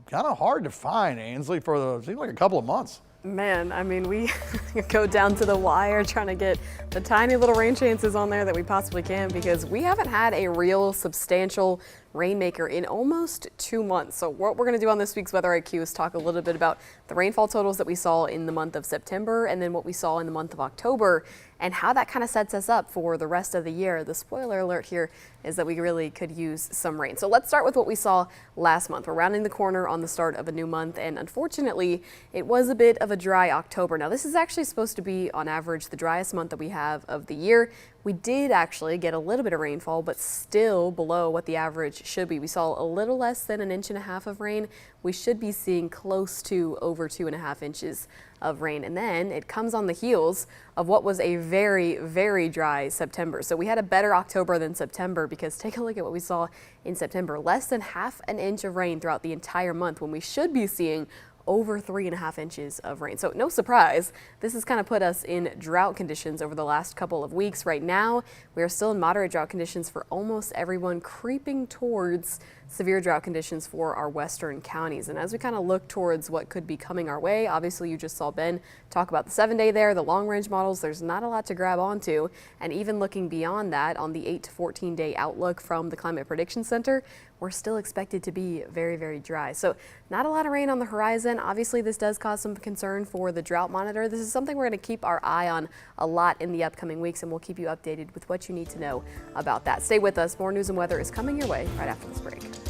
Kind of hard to find, Ansley, for seems like a couple of months. Man, I mean, we go down to the wire trying to get the tiny little rain chances on there that we possibly can, because we haven't had a real substantial rainmaker in almost 2 months. So what we're going to do on this week's Weather IQ is talk a little bit about the rainfall totals that we saw in the month of September and then what we saw in the month of October and how that kind of sets us up for the rest of the year. The spoiler alert here is that we really could use some rain. So let's start with what we saw last month. We're rounding the corner on the start of a new month, and unfortunately it was a bit of a dry October. Now this is actually supposed to be on average the driest month that we have of the year. We did actually get a little bit of rainfall, but still below what the average should be. We saw a little less than 1.5 inches of rain. We should be seeing close to over 2.5 inches of rain. And then it comes on the heels of what was a very, very dry September. So we had a better October than September, because take a look at what we saw in September. Less than 1/2 inch of rain throughout the entire month, when we should be seeing over 3.5 inches of rain. So no surprise, this has kind of put us in drought conditions over the last couple of weeks. Right now, we are still in moderate drought conditions for almost everyone, creeping towards severe drought conditions for our western counties. And as we kind of look towards what could be coming our way, obviously you just saw Ben talk about the 7-day there, the long range models. There's not a lot to grab onto. And even looking beyond that on the 8 to 14 day outlook from the Climate Prediction Center, we're still expected to be very, very dry. So not a lot of rain on the horizon. Obviously, this does cause some concern for the drought monitor. This is something we're going to keep our eye on a lot in the upcoming weeks, and we'll keep you updated with what you need to know about that. Stay with us. More news and weather is coming your way right after this break.